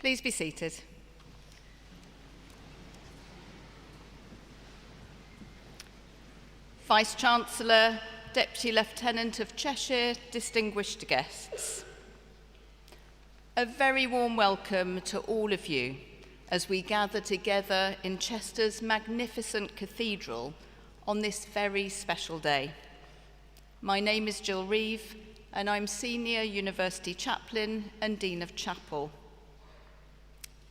Please be seated. Vice-Chancellor, Deputy Lieutenant of Cheshire, distinguished guests. A very warm welcome to all of you as we gather together in Chester's magnificent cathedral on this very special day. My name is Jill Reeve, and I'm Senior University Chaplain and Dean of Chapel.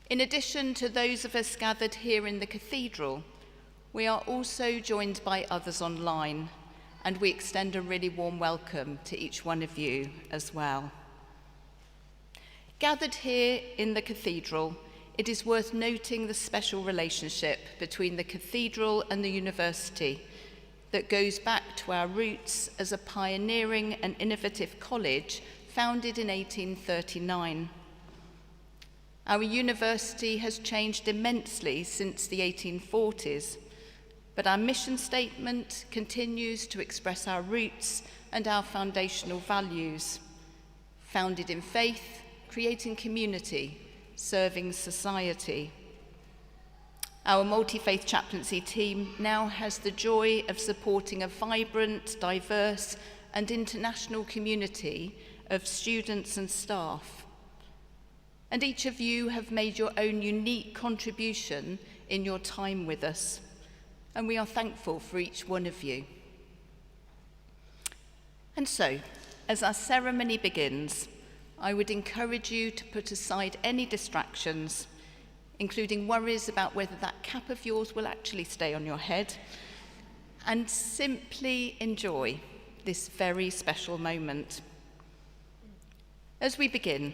In addition to those of us gathered here in the cathedral, we are also joined by others online, and we extend a really warm welcome to each one of you as well. Gathered here in the cathedral, it is worth noting the special relationship between the cathedral and the university that goes back to our roots as a pioneering and innovative college founded in 1839. Our university has changed immensely since the 1840s, but our mission statement continues to express our roots and our foundational values, founded in faith, creating community, serving society. Our multi-faith chaplaincy team now has the joy of supporting a vibrant, diverse, and international community of students and staff. And each of you have made your own unique contribution in your time with us, and we are thankful for each one of you. And so, as our ceremony begins, I would encourage you to put aside any distractions, including worries about whether that cap of yours will actually stay on your head, and simply enjoy this very special moment. As we begin,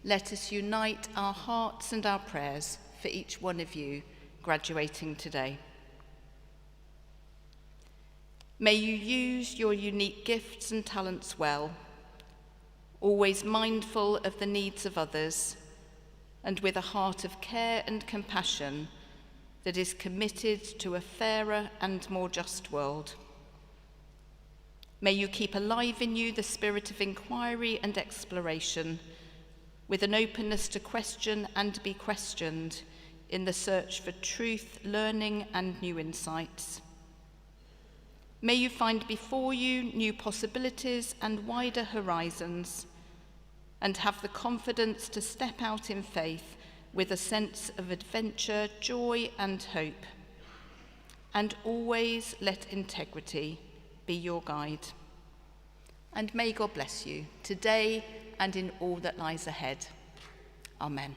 let us unite our hearts and our prayers for each one of you graduating today. May you use your unique gifts and talents well, always mindful of the needs of others, and with a heart of care and compassion that is committed to a fairer and more just world. May you keep alive in you the spirit of inquiry and exploration, with an openness to question and be questioned in the search for truth, learning, and new insights. May you find before you new possibilities and wider horizons, and have the confidence to step out in faith with a sense of adventure, joy, and hope. And always let integrity be your guide. And may God bless you today and in all that lies ahead. Amen.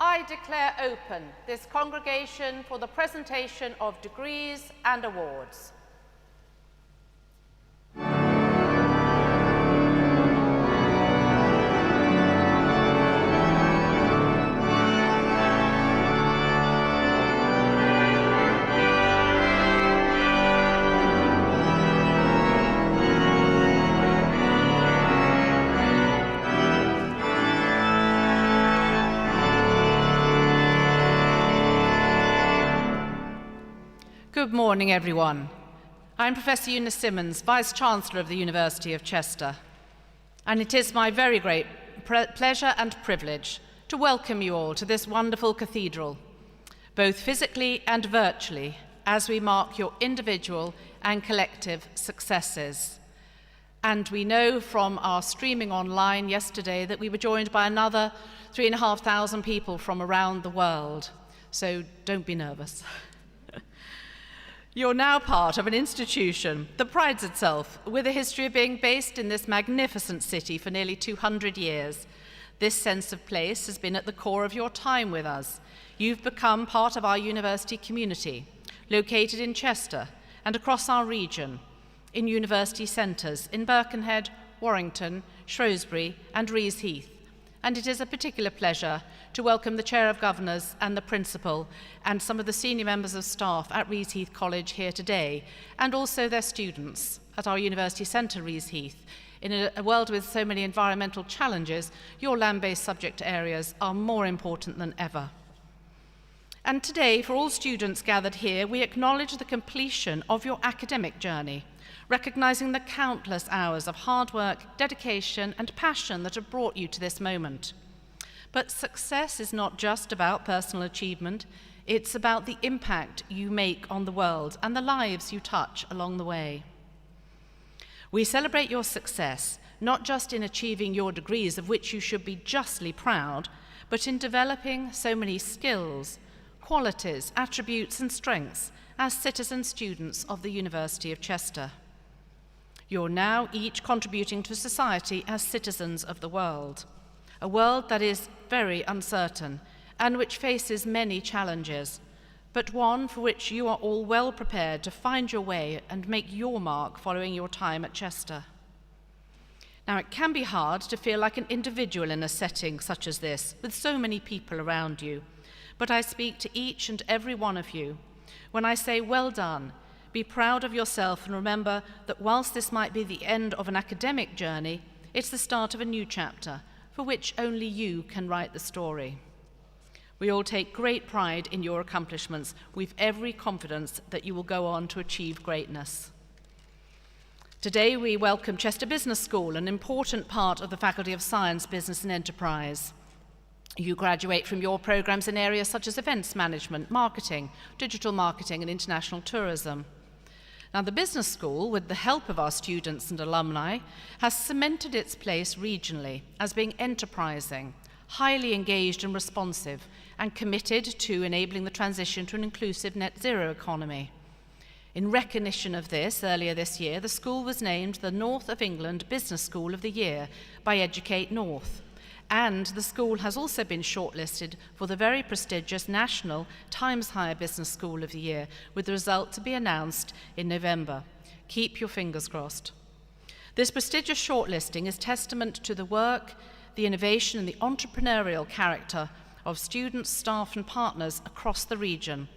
I declare open this congregation for the presentation of degrees and awards. Good morning, everyone. I'm Professor Eunice Simmons, Vice-Chancellor of the University of Chester, and it is my very great pleasure and privilege to welcome you all to this wonderful cathedral, both physically and virtually, as we mark your individual and collective successes. And we know from our streaming online yesterday that we were joined by another 3,500 people from around the world, so don't be nervous. You're now part of an institution that prides itself with a history of being based in this magnificent city for nearly 200 years. This sense of place has been at the core of your time with us. You've become part of our university community, located in Chester and across our region, in university centres in Birkenhead, Warrington, Shrewsbury and Rees Heath, and it is a particular pleasure to welcome the Chair of Governors and the Principal and some of the senior members of staff at Rees Heath College here today, and also their students at our University Centre Rees Heath. In a world with so many environmental challenges, your land-based subject areas are more important than ever. And today, for all students gathered here, we acknowledge the completion of your academic journey, recognising the countless hours of hard work, dedication and passion that have brought you to this moment. But success is not just about personal achievement, it's about the impact you make on the world and the lives you touch along the way. We celebrate your success, not just in achieving your degrees, of which you should be justly proud, but in developing so many skills, qualities, attributes and strengths as citizen students of the University of Chester. You're now each contributing to society as citizens of the world, a world that is very uncertain and which faces many challenges, but one for which you are all well prepared to find your way and make your mark following your time at Chester. Now, it can be hard to feel like an individual in a setting such as this, with so many people around you, but I speak to each and every one of you when I say, well done. Be proud of yourself and remember that whilst this might be the end of an academic journey, it's the start of a new chapter for which only you can write the story. We all take great pride in your accomplishments. We've every confidence that you will go on to achieve greatness. Today we welcome Chester Business School, an important part of the Faculty of Science, Business and Enterprise. You graduate from your programs in areas such as events management, marketing, digital marketing and international tourism. Now, the business school, with the help of our students and alumni, has cemented its place regionally as being enterprising, highly engaged and responsive, and committed to enabling the transition to an inclusive net zero economy. In recognition of this, earlier this year, the school was named the North of England Business School of the Year by Educate North. And the school has also been shortlisted for the very prestigious National Times Higher Business School of the Year, with the result to be announced in November. Keep your fingers crossed. This prestigious shortlisting is testament to the work, the innovation and the entrepreneurial character of students, staff and partners across the region.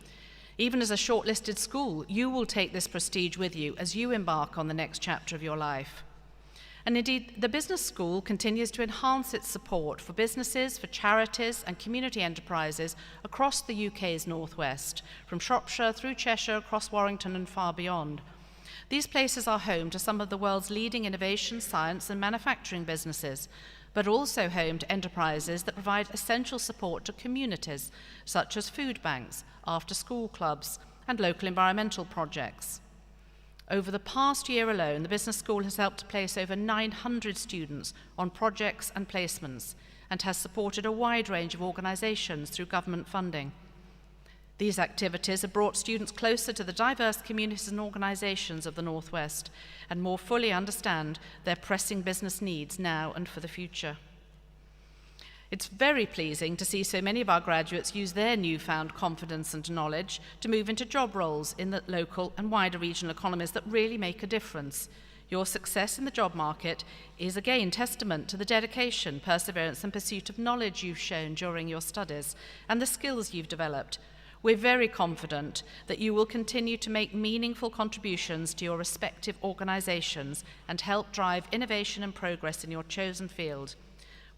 Even as a shortlisted school, you will take this prestige with you as you embark on the next chapter of your life. And indeed, the business school continues to enhance its support for businesses, for charities and community enterprises across the UK's northwest, from Shropshire through Cheshire, across Warrington and far beyond. These places are home to some of the world's leading innovation, science and manufacturing businesses, but also home to enterprises that provide essential support to communities, such as food banks, after-school clubs and local environmental projects. Over the past year alone, the business school has helped to place over 900 students on projects and placements and has supported a wide range of organisations through government funding. These activities have brought students closer to the diverse communities and organisations of the Northwest and more fully understand their pressing business needs now and for the future. It's very pleasing to see so many of our graduates use their newfound confidence and knowledge to move into job roles in the local and wider regional economies that really make a difference. Your success in the job market is again testament to the dedication, perseverance and pursuit of knowledge you've shown during your studies and the skills you've developed. We're very confident that you will continue to make meaningful contributions to your respective organisations and help drive innovation and progress in your chosen field.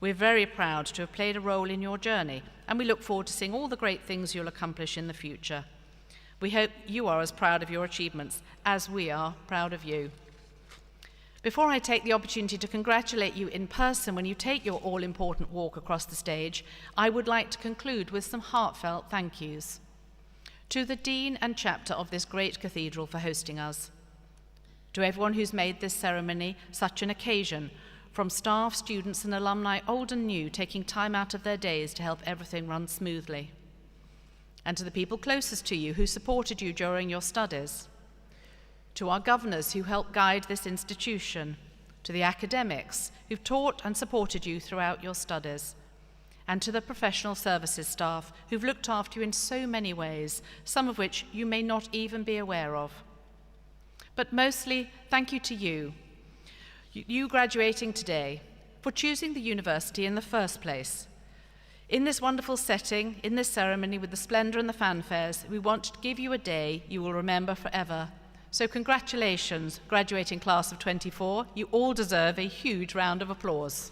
We're very proud to have played a role in your journey, and we look forward to seeing all the great things you'll accomplish in the future. We hope you are as proud of your achievements as we are proud of you. Before I take the opportunity to congratulate you in person when you take your all-important walk across the stage, I would like to conclude with some heartfelt thank yous. To the Dean and Chapter of this great cathedral for hosting us. To everyone who's made this ceremony such an occasion, from staff, students and alumni, old and new, taking time out of their days to help everything run smoothly. And to the people closest to you who supported you during your studies. To our governors who helped guide this institution. To the academics who've taught and supported you throughout your studies. And to the professional services staff who've looked after you in so many ways, some of which you may not even be aware of. but mostly thank you to you graduating today, for choosing the university in the first place. In this wonderful setting, in this ceremony with the splendour and the fanfares, we want to give you a day you will remember forever. So congratulations, graduating class of 24. You all deserve a huge round of applause.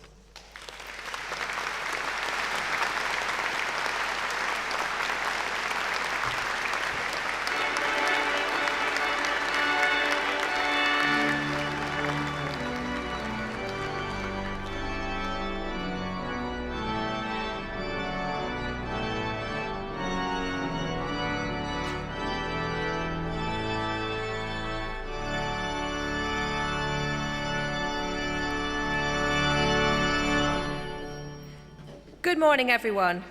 Good morning, everyone.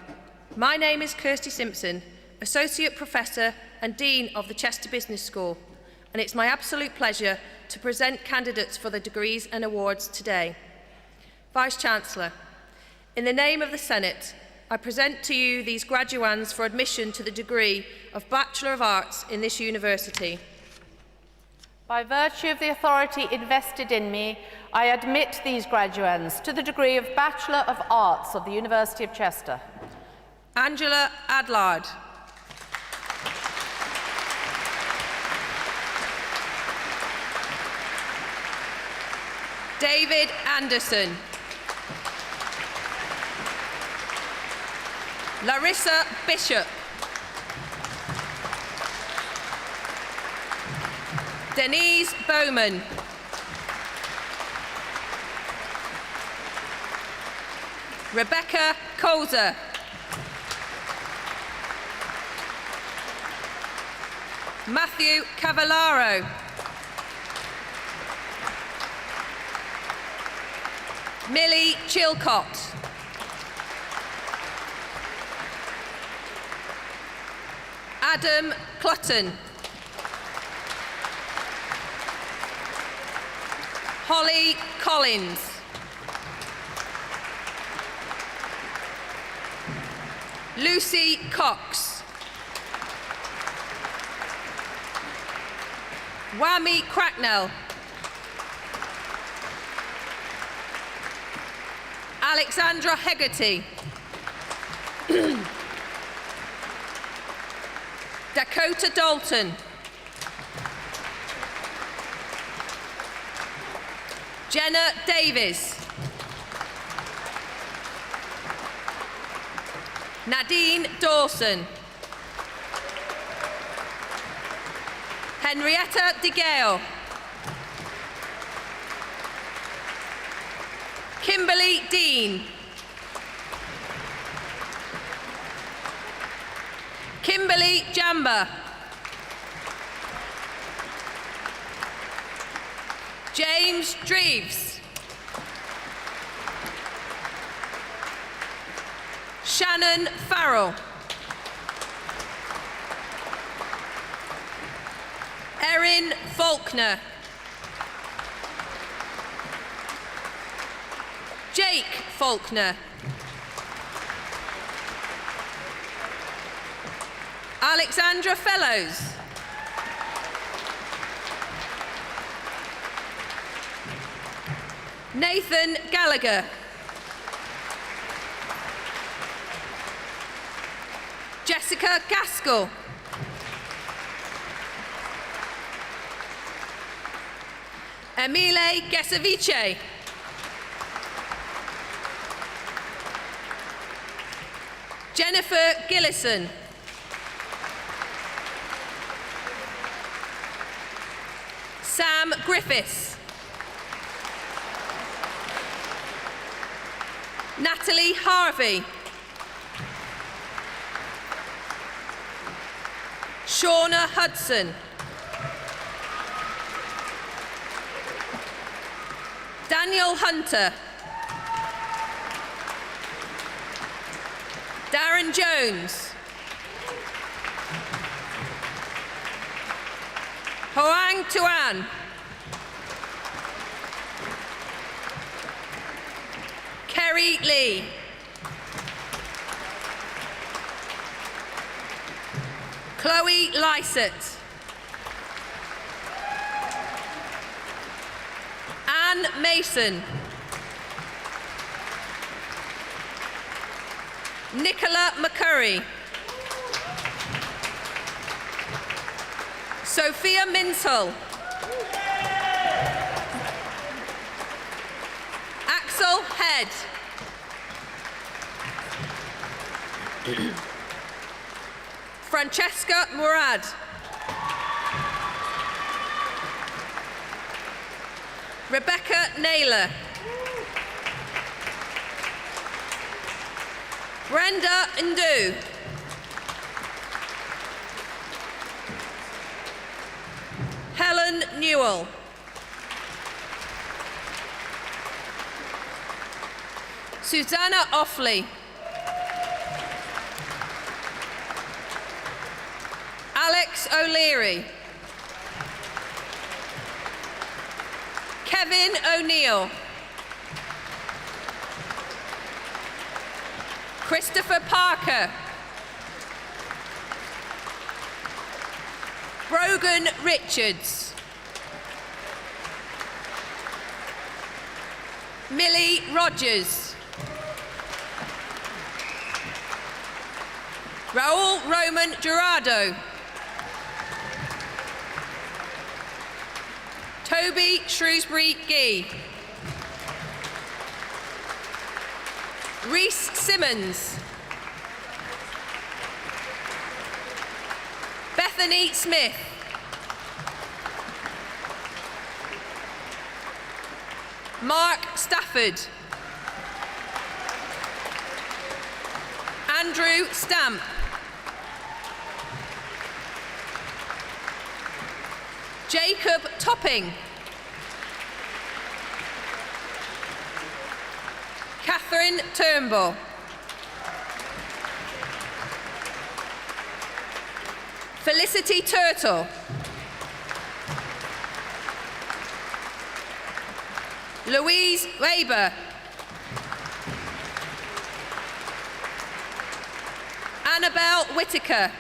My name is Kirsty Simpson, Associate Professor and Dean of the Chester Business School, and it's my absolute pleasure to present candidates for the degrees and awards today. Vice-Chancellor, in the name of the Senate, I present to you these graduands for admission to the degree of Bachelor of Arts in this university. By virtue of the authority invested in me, I admit these graduands to the degree of Bachelor of Arts of the University of Chester. Angela Adlard. David Anderson. Larissa Bishop. Denise Bowman. Rebecca Colzer. Matthew Cavallaro. Millie Chilcott. Adam Clutton. Holly Collins. Lucy Cox. Wami Cracknell. Alexandra Hegarty. Dakota Dalton. Jenna Davis. Nadine Dawson. Henrietta De Gale. Kimberly Dean. Kimberly Jamba. James Dreves. Shannon Farrell. Erin Faulkner. Jake Faulkner. Alexandra Fellows. Nathan Gallagher. Jessica Gaskell. Emile Gesavice. Jennifer Gillison. Sam Griffiths. Natalie Harvey. Shauna Hudson. Daniel Hunter. Darren Jones. Hoang Tuan. Kerry Lee. Chloe Lysett. Anne Mason. Nicola McCurry. Sophia Mintle. Axel Head. Francesca Murad. Rebecca Naylor. Brenda Ndu. Helen Newell. Susanna Offley. Alex O'Leary. Kevin O'Neill. Christopher Parker. Brogan Richards. Millie Rogers. Raul Roman Gerardo. Toby Shrewsbury Gee. Reese Simmons. Bethany Smith. Mark Stafford. Andrew Stamp. Jacob Topping. Catherine Turnbull. Felicity Turtle. Louise Weber. Annabelle Whittaker.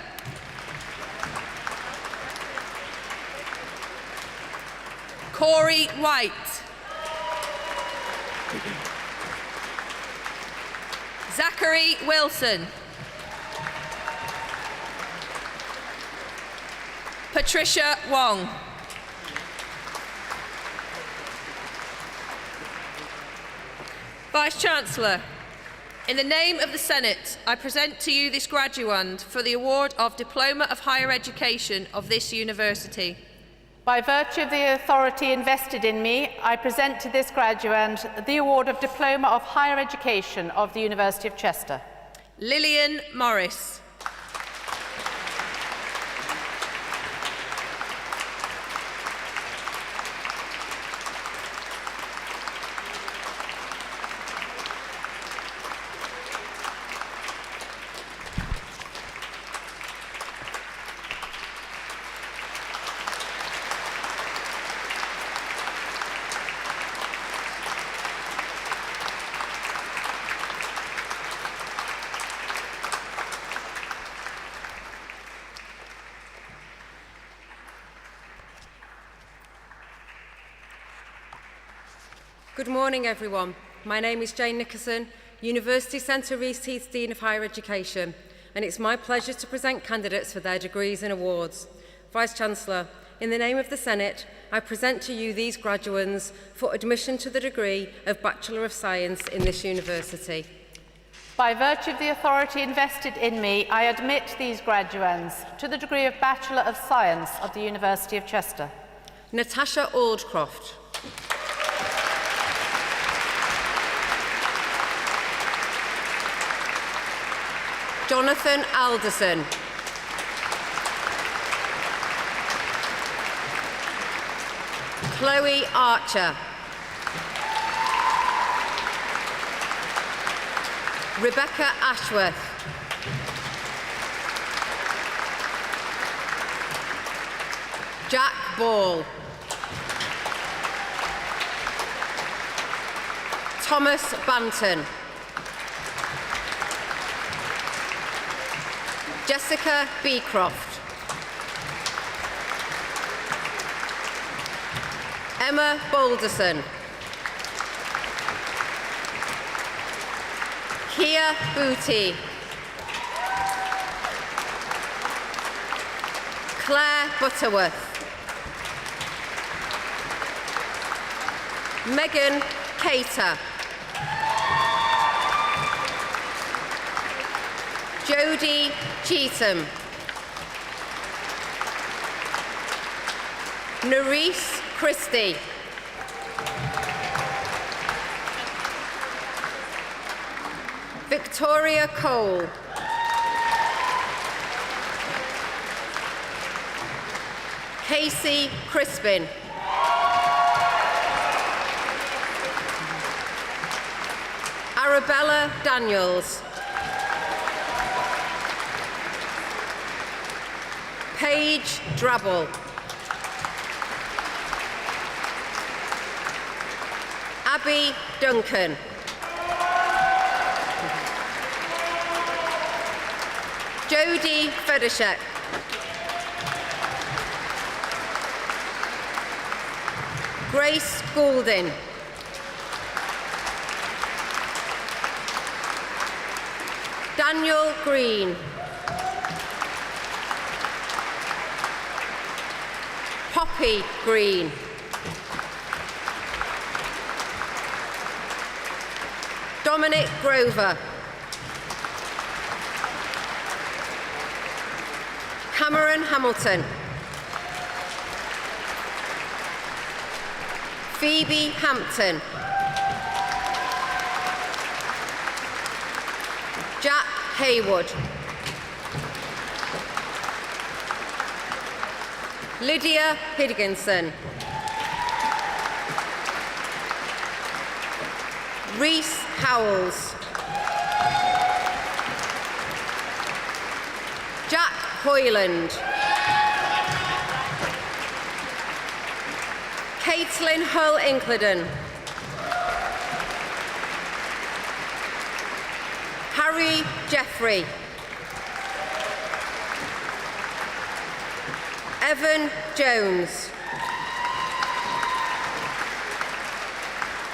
Corey White. Zachary Wilson. Patricia Wong. Vice-Chancellor, in the name of the Senate, I present to you this graduand for the award of Diploma of Higher Education of this university. By virtue of the authority invested in me, I present to this graduand the award of Diploma of Higher Education of the University of Chester. Lillian Morris. Good morning, everyone. My name is Jane Nickerson, University Centre Rees Heath Dean of Higher Education, and it's my pleasure to present candidates for their degrees and awards. Vice-Chancellor, in the name of the Senate, I present to you these graduands for admission to the degree of Bachelor of Science in this university. By virtue of the authority invested in me, I admit these graduands to the degree of Bachelor of Science of the University of Chester. Natasha Aldcroft. Jonathan Alderson. Chloe Archer. Rebecca Ashworth. Jack Ball. Thomas Banton. Jessica Beecroft. Emma Balderson. Kia Booty, Claire Butterworth, Megan Cater, Jodie Cheetham, Nerese Christie, Victoria Cole, Casey Crispin, Arabella Daniels, Paige Drabble, Abby Duncan, Jodie Federshek, Grace Goulding, Daniel Green, Poppy Green, Dominic Grover, Cameron Hamilton, Phoebe Hampton, Jack Haywood, Lydia Higginson, Reese Howells, Jack Hoyland, Caitlin Hull Incledon, Harry Jeffrey, Evan Jones,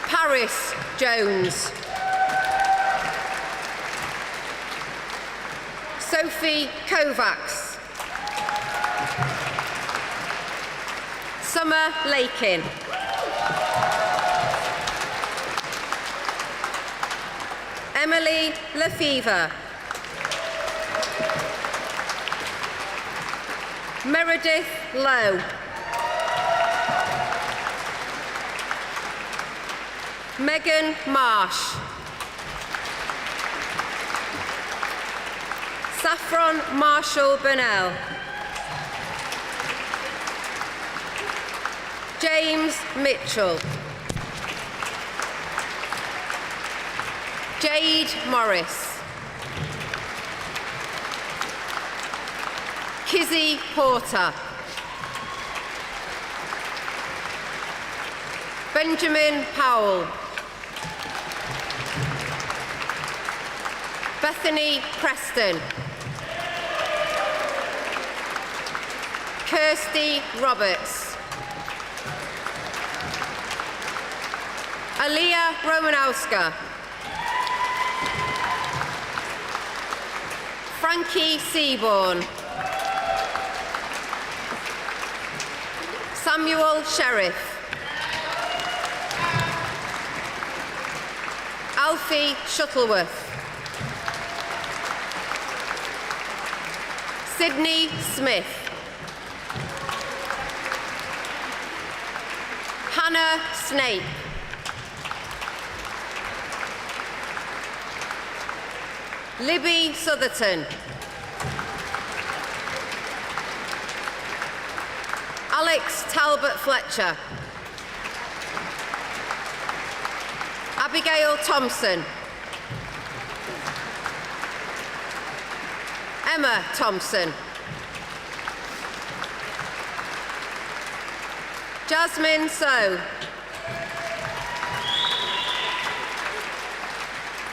Paris Jones, Sophie Kovacs, Summer Lakin, Emily Lefevre, Meredith Lowe, Megan Marsh, Saffron Marshall Burnell, James Mitchell, Jade Morris, Kizzy Porter, Benjamin Powell, Bethany Preston, Kirsty Roberts, Aliyah Romanowska, Frankie Seaborn, Samuel Sheriff, Alfie Shuttleworth, Sydney Smith, Hannah Snape, Libby Southerton, Alex Talbot Fletcher, Abigail Thompson, Emma Thompson, Jasmine So,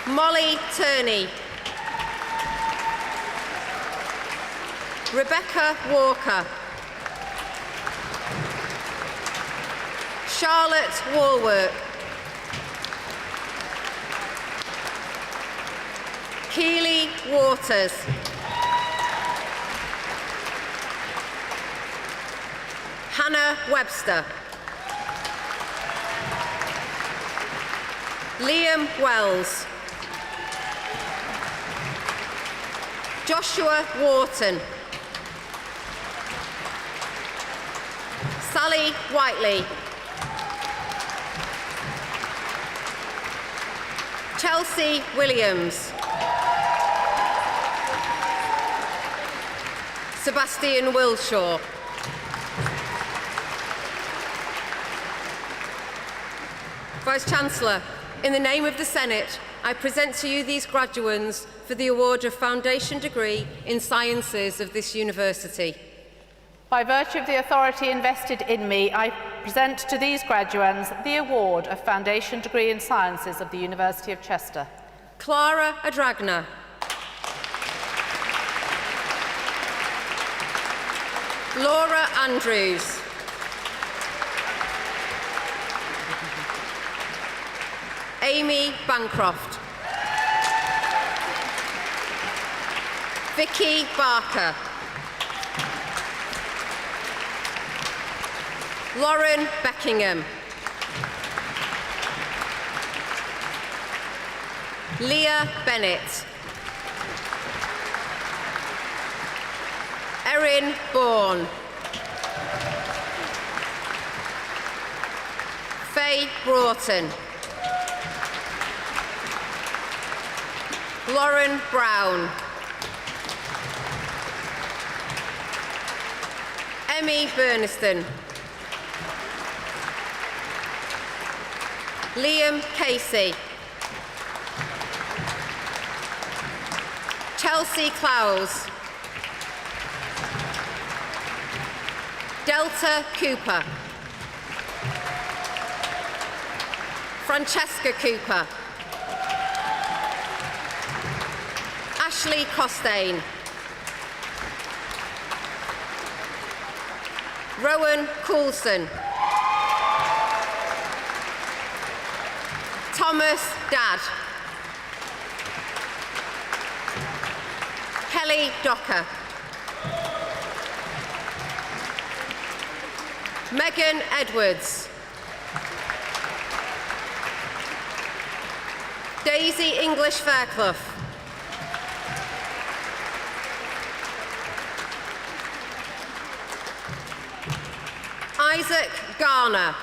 Molly Turney, Rebecca Walker, Charlotte Walwork, Keely Waters. Hannah Webster. Liam Wells. Joshua Wharton. Sally Whiteley. Chelsea Williams. Sebastian Wilshaw. Vice-Chancellor, in the name of the Senate, I present to you these graduands for the award of Foundation Degree in Sciences of this university. By virtue of the authority invested in me, I present to these graduands the award of Foundation Degree in Sciences of the University of Chester. Clara Adragna. Laura Andrews. Amy Bancroft. Vicky Barker. Lauren Beckingham. Leah Bennett. Erin Bourne. Faye Broughton. Lauren Brown. Emmy Burniston. Liam Casey. Chelsea Clowes. Delta Cooper. Francesca Cooper. Ashley Costain. Rowan Coulson. Thomas Dadd. Kelly Docker. Megan Edwards. Daisy English Fairclough. Isaac Garner.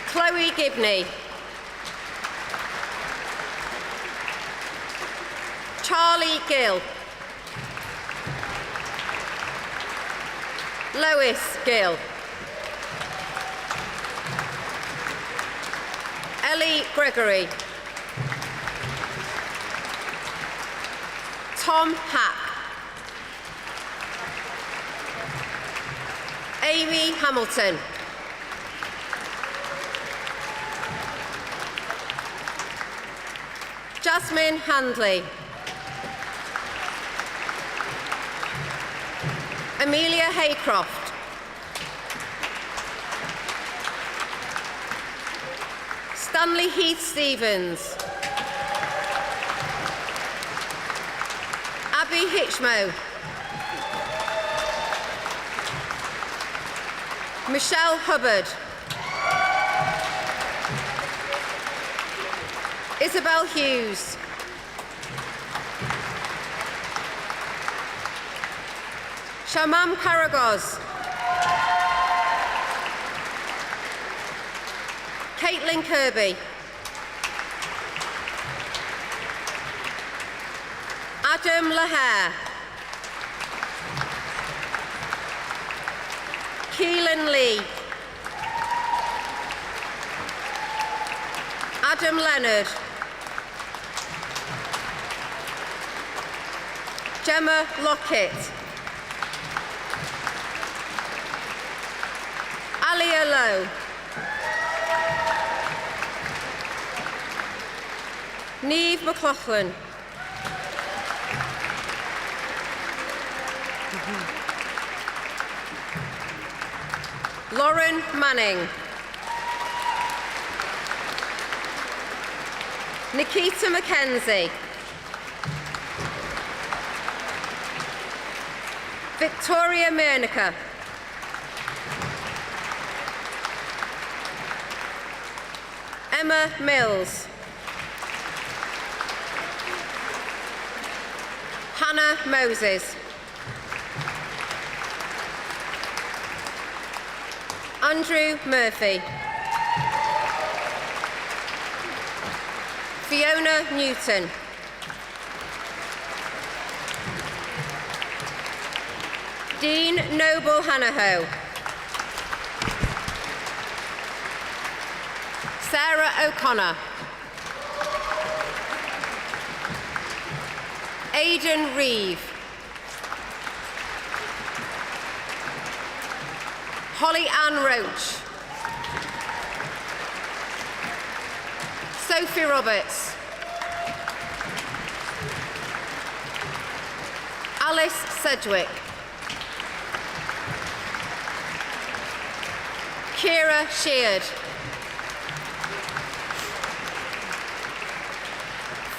Chloe Gibney. Charlie Gill. Lois Gill. Ellie Gregory. Tom Hack. Amy Hamilton. Jasmine Handley. Amelia Haycroft. Stanley Heath Stevens. Abby Hitchmo. Michelle Hubbard. Isabel Hughes. Shamam Karagoz. Caitlin Kirby. Adam Lahair. Keelan Lee. Adam Leonard. Gemma Lockett. Alia Lowe. Niamh McLaughlin. Lauren Manning. Nikita Mackenzie. Victoria Mernica. Emma Mills. Hannah Moses. Andrew Murphy. Fiona Newton. Dean Noble Hanaho. Sarah O'Connor. Aidan Reeve. Holly Ann Roach. Sophie Roberts. Alice Sedgwick. Kira Sheard.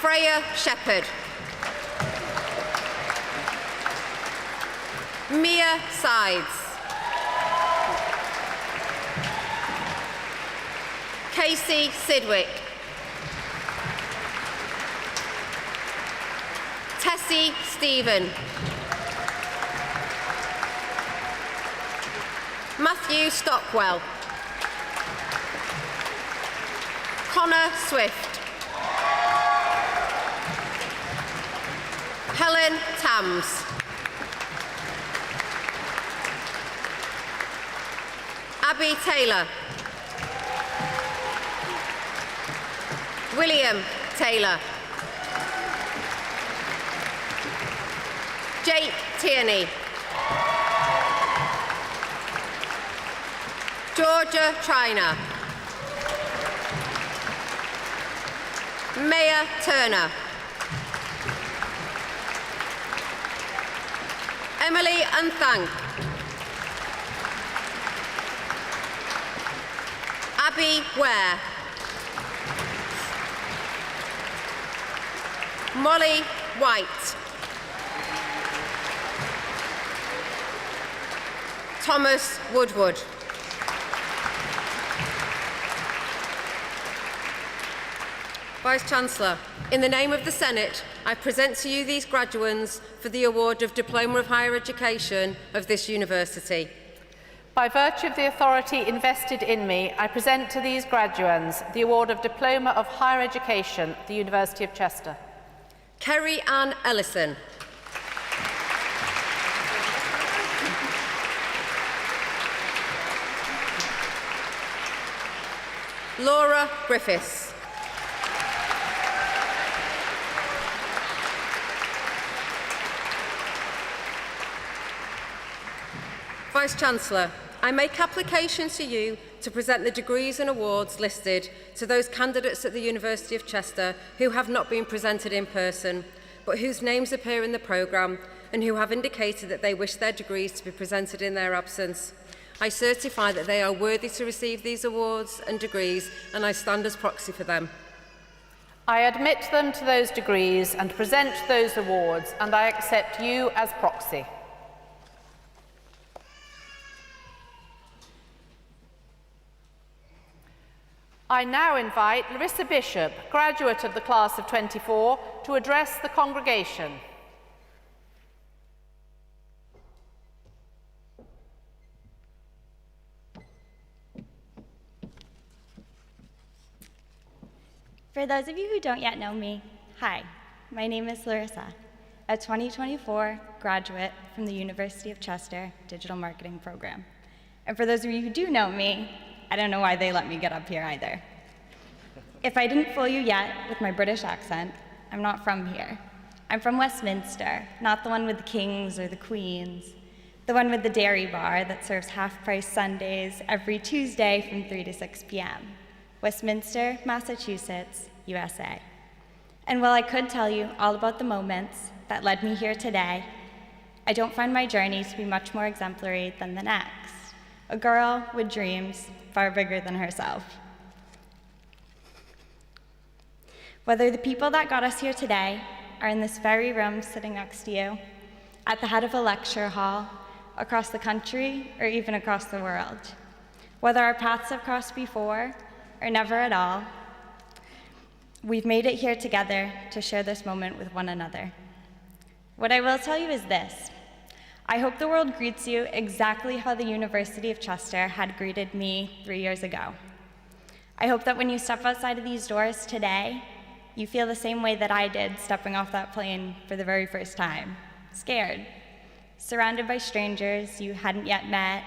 Freya Shepherd. Mia Sides. Casey Sidwick. Tessie Stephen. Matthew Stockwell. Connor Swift. Helen Tams. Abby Taylor. William Taylor. Jake Tierney. Georgia Triner. Maya Turner. Emily Unthank. Abby Ware. Molly White. Thomas Woodward. Vice-Chancellor, in the name of the Senate, I present to you these graduands for the award of Diploma of Higher Education of this university. By virtue of the authority invested in me, I present to these graduands the award of Diploma of Higher Education of the University of Chester. Kerry Ann Ellison. Laura Griffiths. Vice-Chancellor, I make application to you to present the degrees and awards listed to those candidates at the University of Chester who have not been presented in person, but whose names appear in the programme and who have indicated that they wish their degrees to be presented in their absence. I certify that they are worthy to receive these awards and degrees, and I stand as proxy for them. I admit them to those degrees and present those awards, and I accept you as proxy. I now invite Larissa Bishop, graduate of the class of 24, to address the congregation. For those of you who don't yet know me, hi, my name is Larissa, a 2024 graduate from the University of Chester Digital Marketing Program. And for those of you who do know me, I don't know why they let me get up here either. If I didn't fool you yet with my British accent, I'm not from here. I'm from Westminster, not the one with the kings or the queens, the one with the dairy bar that serves half-price Sundays every Tuesday from 3 to 6 p.m. Westminster, Massachusetts, USA. And while I could tell you all about the moments that led me here today, I don't find my journey to be much more exemplary than the next. A girl with dreams far bigger than herself. Whether the people that got us here today are in this very room sitting next to you, at the head of a lecture hall, across the country, or even across the world. Whether our paths have crossed before or never at all, we've made it here together to share this moment with one another. What I will tell you is this: I hope the world greets you exactly how the University of Chester had greeted me 3 years ago. I hope that when you step outside of these doors today, you feel the same way that I did stepping off that plane for the very first time. Scared, surrounded by strangers you hadn't yet met,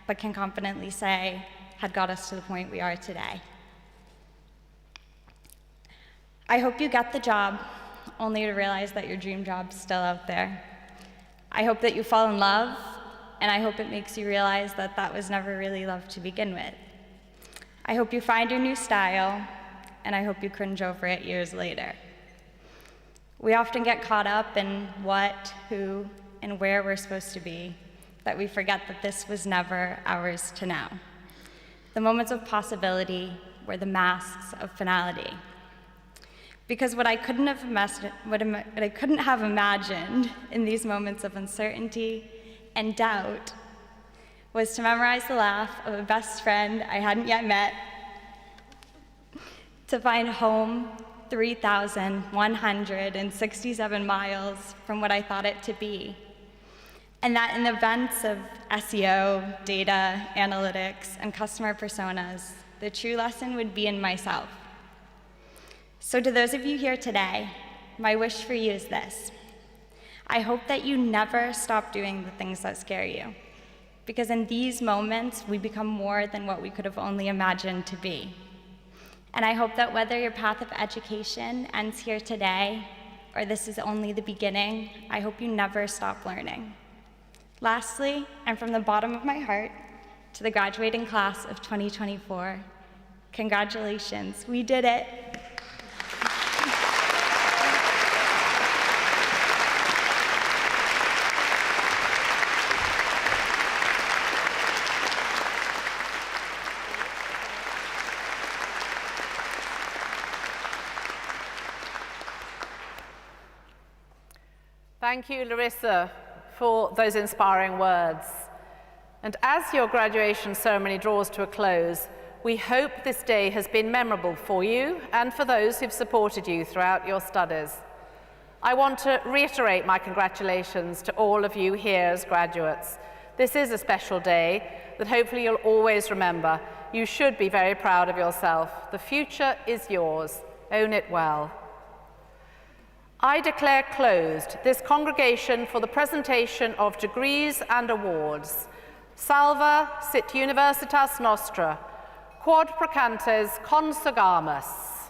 but can confidently say had got us to the point we are today. I hope you get the job, only to realize that your dream job's still out there. I hope that you fall in love, and I hope it makes you realize that that was never really love to begin with. I hope you find your new style, and I hope you cringe over it years later. We often get caught up in what, who, and where we're supposed to be, that we forget that this was never ours to know. The moments of possibility were the masks of finality. Because what I couldn't have imagined in these moments of uncertainty and doubt was to memorize the laugh of a best friend I hadn't yet met, to find home 3,167 miles from what I thought it to be, and that in the events of SEO, data, analytics, and customer personas, the true lesson would be in myself. So to those of you here today, my wish for you is this: I hope that you never stop doing the things that scare you, because in these moments, we become more than what we could have only imagined to be. And I hope that whether your path of education ends here today, or this is only the beginning, I hope you never stop learning. Lastly, and from the bottom of my heart, to the graduating class of 2024, congratulations, we did it. Thank you, Larissa, for those inspiring words. And as your graduation ceremony draws to a close, we hope this day has been memorable for you and for those who've supported you throughout your studies. I want to reiterate my congratulations to all of you here as graduates. This is a special day that hopefully you'll always remember. You should be very proud of yourself. The future is yours. Own it well. I declare closed this congregation for the presentation of degrees and awards. Salva sit universitas nostra, quod precantes consagamus.